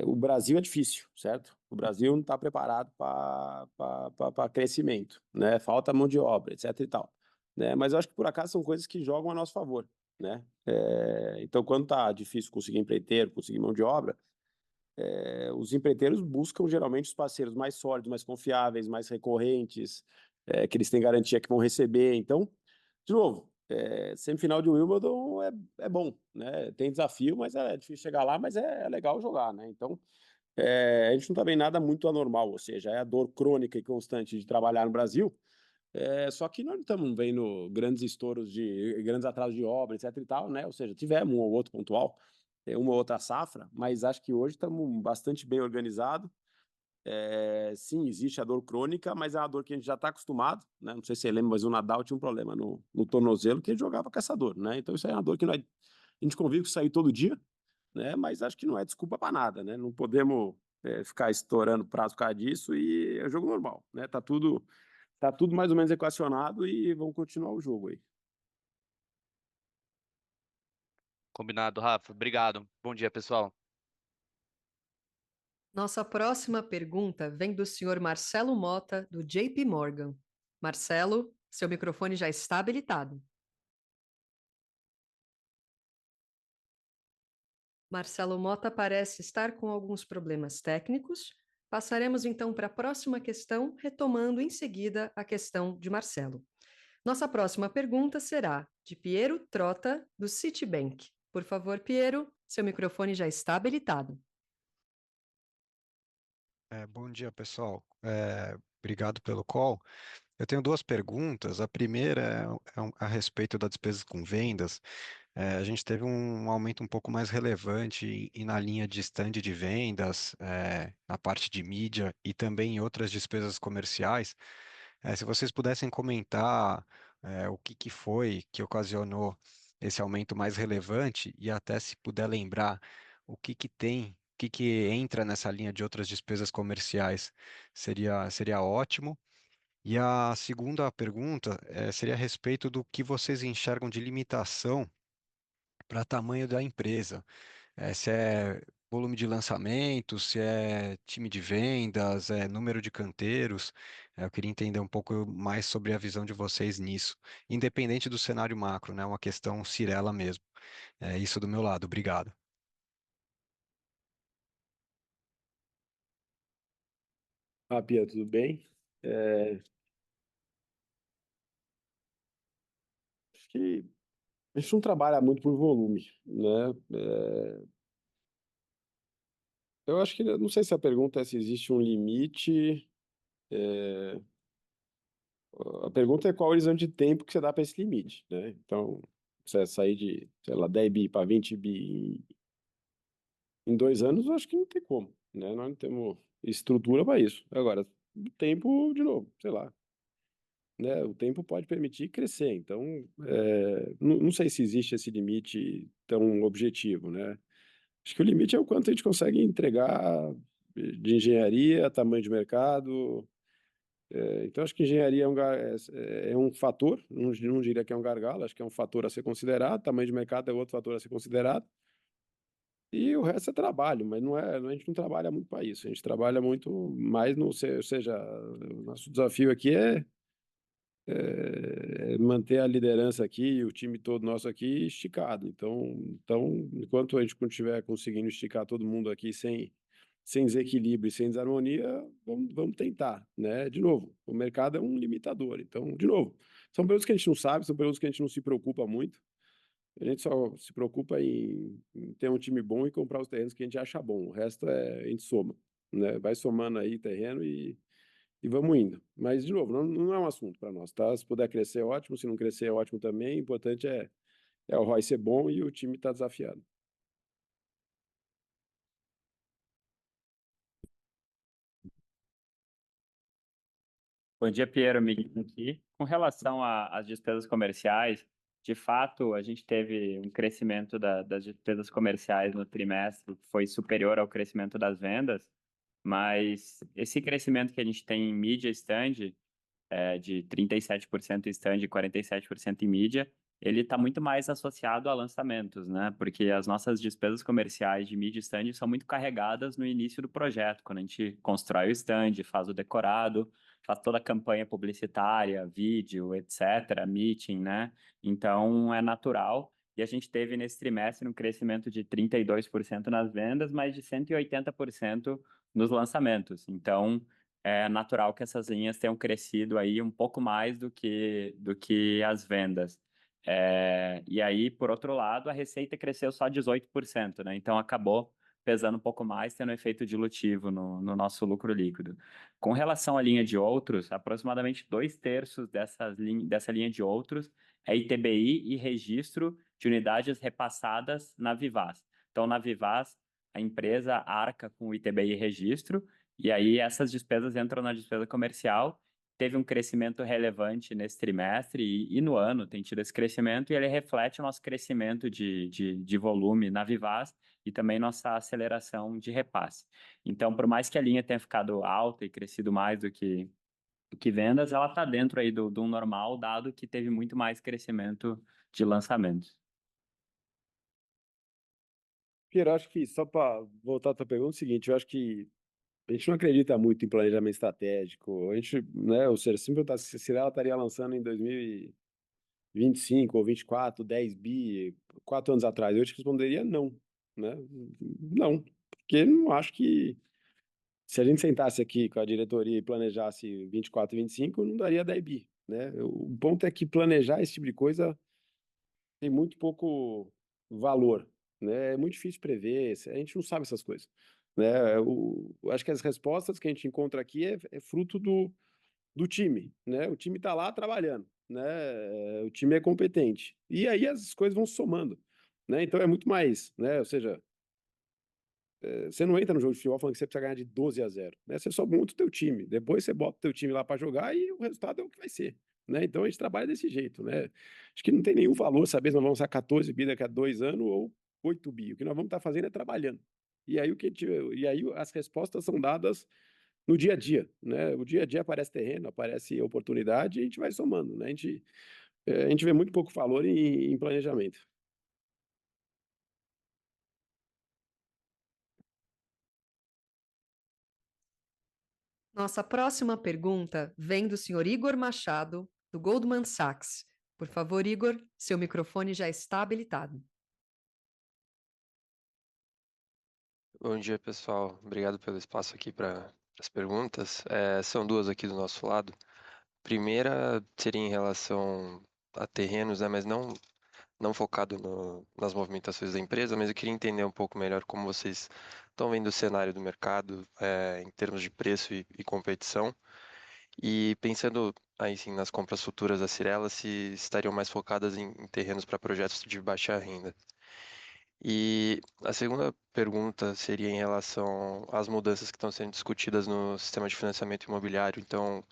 o Brasil é difícil, certo? O Brasil não está preparado para crescimento, né? Falta mão de obra, etc e tal, né? Mas eu acho que por acaso são coisas que jogam a nosso favor, né? Então, quando está difícil conseguir empreiteiro, conseguir mão de obra, os empreiteiros buscam geralmente os parceiros mais sólidos, mais confiáveis, mais recorrentes, que eles têm garantia que vão receber. Então, de novo, semifinal de Wimbledon é bom, né? Tem desafio, mas é difícil chegar lá, mas é legal jogar, né? Então, a gente não está vendo nada muito anormal, ou seja, é a dor crônica e constante de trabalhar no Brasil. Só que nós não estamos vendo grandes estouros grandes atrasos de obra, etc e tal, né? Ou seja, tivemos um ou outro pontual, uma ou outra safra, mas acho que hoje estamos bastante bem organizados. Sim, existe a dor crônica, mas é uma dor que a gente já está acostumado, né? Não sei se você lembra, mas o Nadal tinha um problema no tornozelo que ele jogava com essa dor, né? Então isso aí é uma dor que a gente convive com isso aí todo dia, né? Mas acho que não é desculpa para nada, né? Não podemos ficar estourando prazo por causa disso e é jogo normal, né? Tá tudo mais ou menos equacionado e vamos continuar o jogo aí. Combinado, Rafa. Obrigado. Bom dia, pessoal. Nossa próxima pergunta vem do senhor Marcelo Mota, do JP Morgan. Marcelo, seu microfone já está habilitado. Marcelo Mota parece estar com alguns problemas técnicos. Passaremos então para a próxima questão, retomando em seguida a questão de Marcelo. Nossa próxima pergunta será de Piero Trota, do Citibank. Por favor, Piero, seu microfone já está habilitado. Bom dia, pessoal. Obrigado pelo call. Eu tenho duas perguntas. A primeira é a respeito das despesas com vendas. A gente teve um aumento um pouco mais relevante na linha de stand de vendas, na parte de mídia e também em outras despesas comerciais. Se vocês pudessem comentar, o que foi que ocasionou esse aumento mais relevante e até se puder lembrar o que tem, o que entra nessa linha de outras despesas comerciais, seria ótimo. E a segunda pergunta, seria a respeito do que vocês enxergam de limitação para tamanho da empresa. Se é volume de lançamentos, se é time de vendas, número de canteiros. Eu queria entender um pouco mais sobre a visão de vocês nisso, independente do cenário macro, né? Uma questão Cyrela mesmo. É isso do meu lado. Obrigado. Pia, tudo bem? Acho que a gente não trabalha muito por volume, né? Eu acho que, não sei se a pergunta é se existe um limite. A pergunta é qual o horizonte de tempo que você dá para esse limite, né? Então, você sair de, sei lá, 10 bi para 20 bi em 2 anos, eu acho que não tem como, né? Nós não temos estrutura para isso. Agora, o tempo, de novo, sei lá, né? O tempo pode permitir crescer. Então, não sei se existe esse limite tão objetivo, né? Acho que o limite é o quanto a gente consegue entregar de engenharia, tamanho de mercado. Então, acho que engenharia é um fator, não diria que é um gargalo, acho que é um fator a ser considerado, tamanho de mercado é outro fator a ser considerado, e o resto é trabalho, mas a gente não trabalha muito para isso, a gente trabalha muito mais no, ou seja, o nosso desafio aqui é manter a liderança aqui, o time todo nosso aqui esticado. Então, enquanto a gente estiver conseguindo esticar todo mundo aqui sem desequilíbrio e sem desarmonia, vamos tentar, né? De novo, o mercado é um limitador. Então, de novo, são perguntas que a gente não sabe, são perguntas que a gente não se preocupa muito. A gente só se preocupa em ter um time bom e comprar os terrenos que a gente acha bom. O resto a gente soma, né? Vai somando aí terreno e vamos indo. Mas, de novo, não é um assunto para nós, tá? Se puder crescer, ótimo. Se não crescer, é ótimo também. O importante é o ROI ser bom e o time estar desafiado. Bom dia, Piero, Miguel aqui. Com relação às despesas comerciais, de fato, a gente teve um crescimento das despesas comerciais no trimestre que foi superior ao crescimento das vendas, mas esse crescimento que a gente tem em mídia stand, de 37% em stand e 47% em mídia, ele está muito mais associado a lançamentos, né? Porque as nossas despesas comerciais de mídia stand são muito carregadas no início do projeto, quando a gente constrói o stand, faz o decorado, faz toda a campanha publicitária, vídeo, etc., meeting, né? Então é natural. E a gente teve nesse trimestre um crescimento de 32% nas vendas, mas de 180% nos lançamentos. Então, é natural que essas linhas tenham crescido aí um pouco mais do que as vendas. E aí, por outro lado, a receita cresceu só 18%, né? Então acabou pesando um pouco mais, tendo um efeito dilutivo no nosso lucro líquido. Com relação à linha de outros, aproximadamente 2/3 dessa linha de outros é ITBI e registro de unidades repassadas na Vivaz. Então, na Vivaz, a empresa arca com o ITBI e registro, e aí essas despesas entram na despesa comercial. Teve um crescimento relevante nesse trimestre e no ano tem tido esse crescimento, e ele reflete o nosso crescimento de volume na Vivaz e também nossa aceleração de repasse. Então, por mais que a linha tenha ficado alta e crescido mais do que vendas, ela está dentro aí do normal, dado que teve muito mais crescimento de lançamentos. Piero, acho que, só para voltar à tua pergunta, é o seguinte, eu acho que a gente não acredita muito em planejamento estratégico. A gente, né, ou seja, se me perguntar se ela estaria lançando em 2025 ou 24, 10 bi, 4 anos atrás, eu te responderia não, né? Não, porque não acho que se a gente sentasse aqui com a diretoria e planejasse 24 e 25, não daria 10 bi, né? O ponto é que planejar esse tipo de coisa tem muito pouco valor, né? É muito difícil prever, a gente não sabe essas coisas, né? Acho que as respostas que a gente encontra aqui é fruto do time, né? O time está lá trabalhando, né? O time é competente. E aí as coisas vão somando, né? Então é muito mais, né? Ou seja, você não entra no jogo de futebol falando que você precisa ganhar de 12-0, né? Você só monta o teu time, depois você bota o teu time lá para jogar e o resultado é o que vai ser, né? Então a gente trabalha desse jeito, né? Acho que não tem nenhum valor saber se nós vamos usar 14 bi daqui a 2 anos ou 8 bi. O que nós vamos estar fazendo é trabalhando. E aí as respostas são dadas no dia a dia, né? O dia a dia aparece terreno, aparece oportunidade e a gente vai somando, né? A gente vê muito pouco valor em planejamento. Nossa próxima pergunta vem do senhor Igor Machado, do Goldman Sachs. Por favor, Igor, seu microfone já está habilitado. Bom dia, pessoal. Obrigado pelo espaço aqui para as perguntas. São duas aqui do nosso lado. Primeira seria em relação a terrenos, né, mas não focado nas movimentações da empresa, mas eu queria entender um pouco melhor como vocês estão vendo o cenário do mercado, em termos de preço e competição. E pensando aí sim nas compras futuras da Cyrela, se estariam mais focadas em terrenos para projetos de baixa renda. E a segunda pergunta seria em relação às mudanças que estão sendo discutidas no sistema de financiamento imobiliário. Então,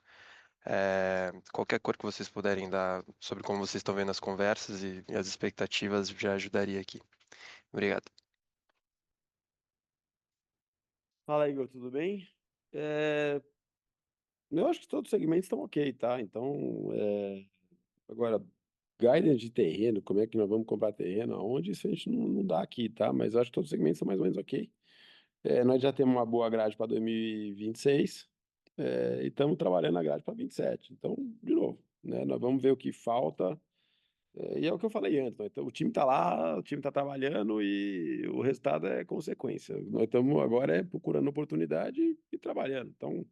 qualquer cor que vocês puderem dar sobre como vocês estão vendo as conversas e as expectativas já ajudaria aqui. Obrigado. Fala, Igor, tudo bem? Eu acho que todos os segmentos estão ok, tá? Então, agora, guidance de terreno, como é que nós vamos comprar terreno, aonde, isso a gente não dá aqui, tá? Mas eu acho que todos os segmentos são mais ou menos ok. Nós já temos uma boa grade para 2026, e estamos trabalhando na grade para 27. Então, de novo, né? Nós vamos ver o que falta, e é o que eu falei antes, né? Então, o time está lá, o time está trabalhando e o resultado é consequência. Nós estamos agora procurando oportunidade e trabalhando. Então,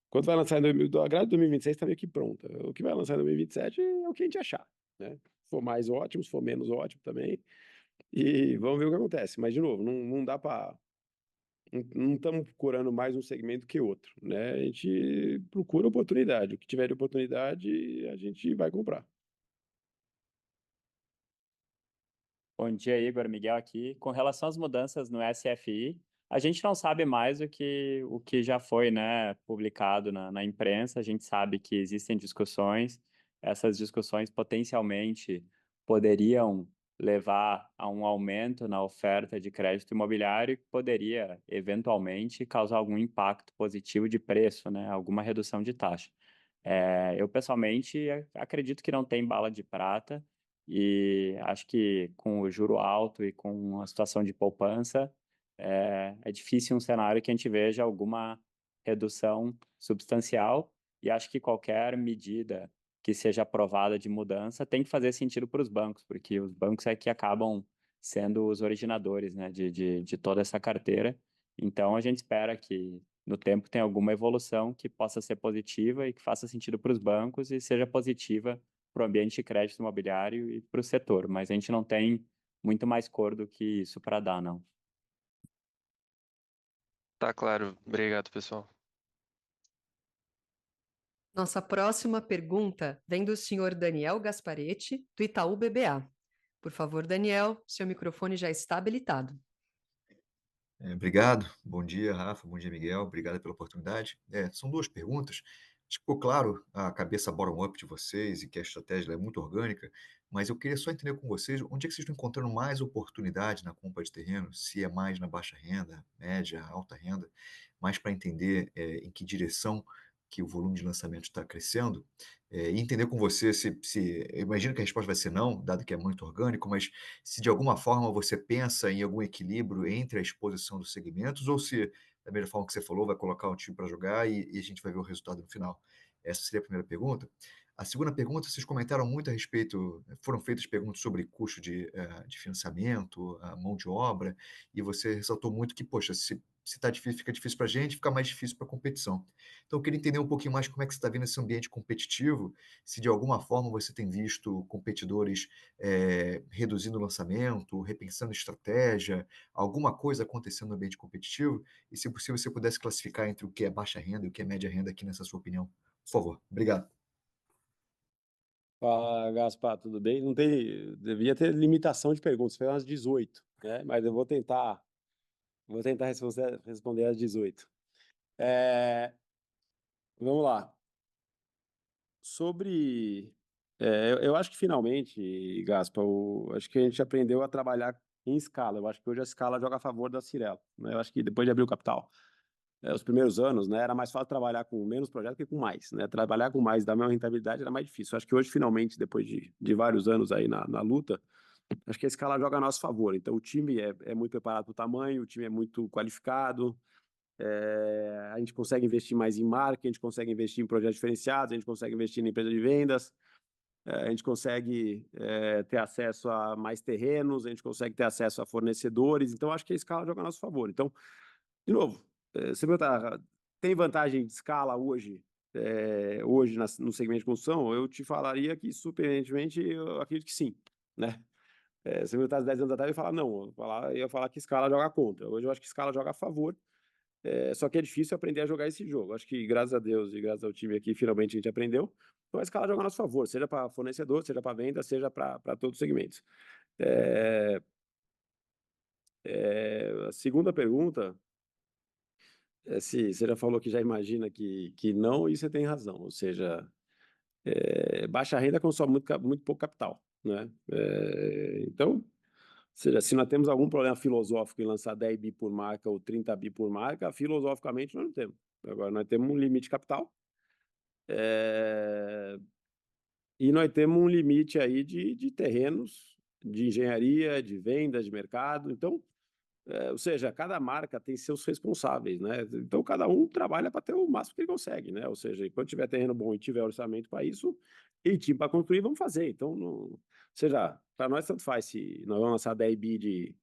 quando vai lançar a grade de 2026 está meio que pronta. O que vai lançar em 2027 é o que a gente achar, né? Se for mais ótimo, se for menos ótimo também. E vamos ver o que acontece. Mas, de novo, não dá para não estamos procurando mais um segmento que outro, né? A gente procura oportunidade. O que tiver de oportunidade, a gente vai comprar. Bom dia, Igor. Miguel aqui. Com relação às mudanças no SFI, a gente não sabe mais o que já foi, né, publicado na imprensa. A gente sabe que existem discussões. Essas discussões potencialmente poderiam levar a um aumento na oferta de crédito imobiliário que poderia, eventualmente, causar algum impacto positivo de preço, né, alguma redução de taxa. Eu, pessoalmente, acredito que não tem bala de prata e acho que com o juro alto e com a situação de poupança, é difícil um cenário que a gente veja alguma redução substancial e acho que qualquer medida que seja aprovada de mudança tem que fazer sentido para os bancos, porque os bancos é que acabam sendo os originadores, né, de toda essa carteira. Então, a gente espera que no tempo tenha alguma evolução que possa ser positiva e que faça sentido para os bancos e seja positiva para o ambiente de crédito imobiliário e para o setor, mas a gente não tem muito mais cor do que isso para dar, não. Tá claro. Obrigado, pessoal. Nossa próxima pergunta vem do senhor Daniel Gasparetti, do Itaú BBA. Por favor, Daniel, seu microfone já está habilitado. Obrigado. Bom dia, Rafa. Bom dia, Miguel. Obrigado pela oportunidade. São duas perguntas. Acho que ficou claro a cabeça bottom-up de vocês e que a estratégia é muito orgânica, mas eu queria só entender com vocês onde é que vocês estão encontrando mais oportunidade na compra de terreno, se é mais na baixa renda, média, alta renda, mais para entender em que direção que o volume de lançamento está crescendo, e entender com você eu imagino que a resposta vai ser não, dado que é muito orgânico, mas se de alguma forma você pensa em algum equilíbrio entre a exposição dos segmentos ou se, da mesma forma que você falou, vai colocar um time para jogar e a gente vai ver o resultado no final. Essa seria a primeira pergunta. A segunda pergunta, vocês comentaram muito a respeito, foram feitas perguntas sobre custo de financiamento, a mão de obra, e você ressaltou muito que, poxa, se está difícil, fica difícil para a gente, fica mais difícil para a competição. Então, eu queria entender um pouquinho mais como é que você está vendo esse ambiente competitivo, se de alguma forma você tem visto competidores reduzindo o lançamento, repensando estratégia, alguma coisa acontecendo no ambiente competitivo, e se possível você pudesse classificar entre o que é baixa renda e o que é média renda aqui nessa sua opinião. Por favor, obrigado. Fala, Gaspar, tudo bem? Não tem, devia ter limitação de perguntas, foi umas 18, né? Mas eu vou tentar responder as 18. Vamos lá. Sobre, eu acho que finalmente, Gaspar, acho que a gente aprendeu a trabalhar em escala. Eu acho que hoje a escala joga a favor da Cirela, né? Eu acho que depois de abrir o capital, os primeiros anos, né, era mais fácil trabalhar com menos projeto que com mais, né? Trabalhar com mais da mesma rentabilidade era mais difícil. Eu acho que hoje, finalmente, depois de vários anos aí na luta, acho que a escala joga a nosso favor. Então, o time é muito preparado para o tamanho, o time é muito qualificado, a gente consegue investir mais em marketing, a gente consegue investir em projetos diferenciados, a gente consegue investir em empresa de vendas, a gente consegue ter acesso a mais terrenos, a gente consegue ter acesso a fornecedores. Então, acho que a escala joga a nosso favor. Então, de novo, você perguntar, tem vantagem de escala hoje, hoje no segmento de construção? Eu te falaria que, surpreendentemente, eu acredito que sim, né? Se eu perguntasse 10 anos atrás, eu ia falar não, eu ia falar que escala joga contra. Hoje eu acho que escala joga a favor, só que é difícil aprender a jogar esse jogo. Acho que, graças a Deus e graças ao time aqui, finalmente a gente aprendeu. Então, a escala joga a nosso favor, seja para fornecedor, seja para venda, seja para todos os segmentos. A segunda pergunta, se você já falou que já imagina que não, e você tem razão. Ou seja, baixa renda consome muito pouco capital, né? Então, ou seja, se nós temos algum problema filosófico em lançar 10 bi por marca ou 30 bi por marca, filosoficamente nós não temos. Agora, nós temos um limite de capital, e nós temos um limite aí de terrenos, de engenharia, de vendas, de mercado. Então, ou seja, cada marca tem seus responsáveis, né? Então, cada um trabalha para ter o máximo que ele consegue, né? Ou seja, enquanto tiver terreno bom e tiver orçamento para isso, e time para construir, vamos fazer. Então, ou seja, para nós tanto faz se nós vamos lançar 10 bi de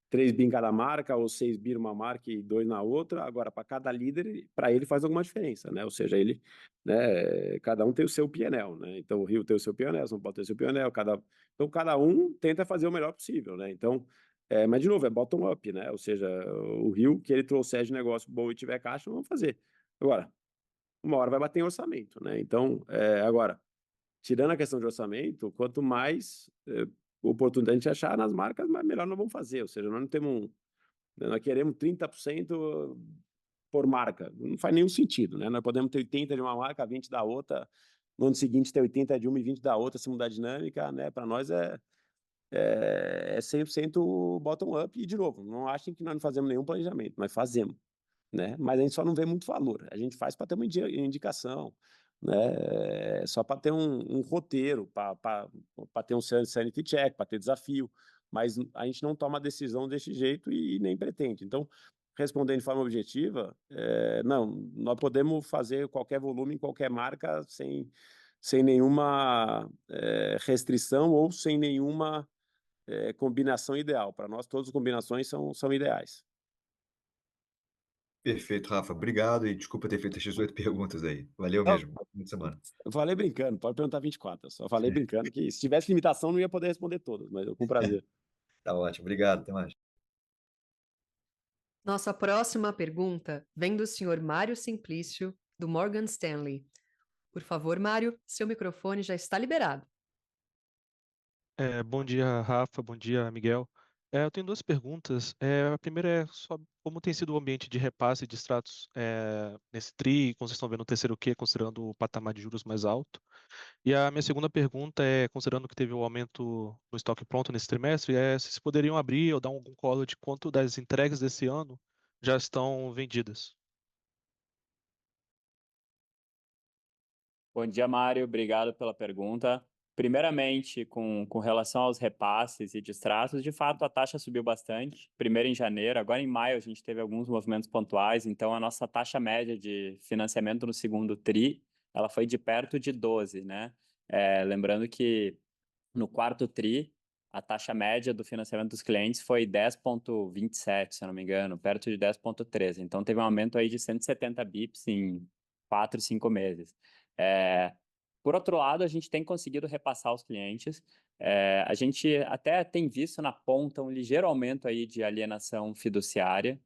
3 bi em cada marca, ou 6 bi numa marca e 2 na outra. Agora, para cada líder, para ele faz alguma diferença, né? Ou seja, ele, né, cada um tem o seu PNL, né? Então, o Rio tem o seu PNL, São Paulo tem o seu PNL, então cada um tenta fazer o melhor possível, né? Então, Mas, de novo, é bottom-up, né? Ou seja, o Rio, que ele trouxer de negócio bom e tiver caixa, vamos fazer. Agora, uma hora vai bater em orçamento, né? Então, agora, tirando a questão de orçamento, quanto mais oportunidade a gente achar nas marcas, melhor nós vamos fazer. Ou seja, nós não temos nós queremos 30% por marca. Não faz nenhum sentido, né? Nós podemos ter 80 de uma marca, 20 da outra, no ano seguinte ter 80 de uma e 20 da outra, se mudar a dinâmica, né? Para nós é 100% bottom-up. E, de novo, não achem que nós não fazemos nenhum planejamento, nós fazemos, né? Mas a gente só não vê muito valor. A gente faz para ter uma indicação, né? Só para ter um roteiro, para ter um sanity check, para ter desafio. Mas a gente não toma decisão desse jeito e nem pretende. Então, respondendo de forma objetiva, não, nós podemos fazer qualquer volume em qualquer marca sem nenhuma restrição ou sem nenhuma combinação ideal. Para nós, todas as combinações são ideais. Perfeito, Rafa. Obrigado e desculpa ter feito as 18 perguntas aí. Valeu Não, mesmo. Bom fim de semana. eu falei brincando, pode perguntar 24. Eu só falei brincando que se tivesse limitação não ia poder responder todas, mas eu com prazer. Tá ótimo. Obrigado. Até mais. Nossa próxima pergunta vem do senhor Mário Simplício, do Morgan Stanley. Por favor, Mário, seu microfone já está liberado. Bom dia, Rafa. Bom dia, Miguel. Eu tenho duas perguntas. A primeira é só como tem sido o ambiente de repasse de extratos nesse TRI, como vocês estão vendo o terceiro Q, considerando o patamar de juros mais alto. E a minha segunda pergunta é, considerando que teve o aumento no estoque pronto nesse trimestre, se vocês poderiam abrir ou dar algum colo de quanto das entregas desse ano já estão vendidas. Bom dia, Mário. Obrigado pela pergunta. Primeiramente, com relação aos repasses e distratos, de fato, a taxa subiu bastante. Primeiro em janeiro, agora em maio a gente teve alguns movimentos pontuais, então a nossa taxa média de financiamento no segundo TRI, ela foi de perto de 12, né? Lembrando que no quarto TRI, a taxa média do financiamento dos clientes foi 10,27, se eu não me engano, perto de 10,13. Então, teve um aumento aí de 170 bips em 4, 5 meses. Por outro lado, a gente tem conseguido repassar aos clientes. A gente até tem visto na ponta um ligeiro aumento aí de alienação fiduciária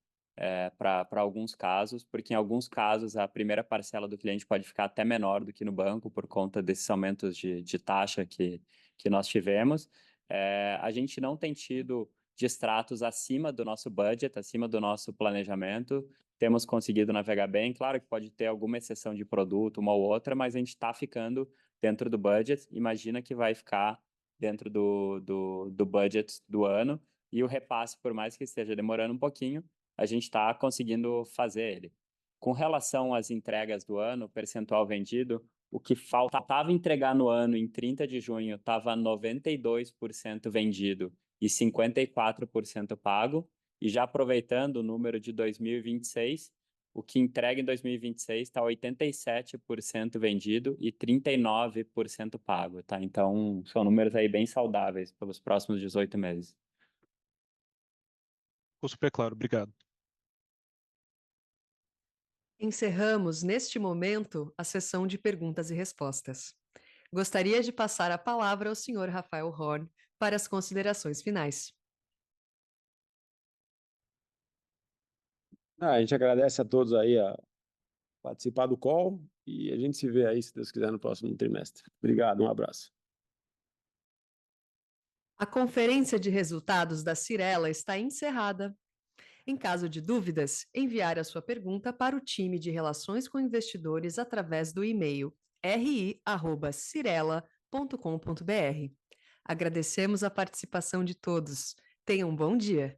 para alguns casos, porque em alguns casos a primeira parcela do cliente pode ficar até menor do que no banco por conta desses aumentos de taxa que nós tivemos. A gente não tem tido distratos acima do nosso budget, acima do nosso planejamento. Temos conseguido navegar bem. Claro que pode ter alguma exceção de produto, uma ou outra, mas a gente está ficando dentro do budget. Imagina que vai ficar dentro do budget do ano. E o repasse, por mais que esteja demorando um pouquinho, a gente está conseguindo fazer ele. Com relação às entregas do ano, percentual vendido, o que faltava entregar no ano, em 30 de junho, estava 92% vendido e 54% pago. E já aproveitando o número de 2026, o que entrega em 2026 está 87% vendido e 39% pago, tá? Então, são números aí bem saudáveis pelos próximos 18 meses. Ficou super claro, obrigado. Encerramos, neste momento, a sessão de perguntas e respostas. Gostaria de passar a palavra ao senhor Rafael Horn para as considerações finais. A gente agradece a todos aí a participar do call e a gente se vê aí, se Deus quiser, no próximo trimestre. Obrigado, um abraço. A conferência de resultados da Cyrela está encerrada. Em caso de dúvidas, enviar a sua pergunta para o time de Relações com Investidores através do e-mail ri@cyrela.com.br. Agradecemos a participação de todos. Tenham um bom dia.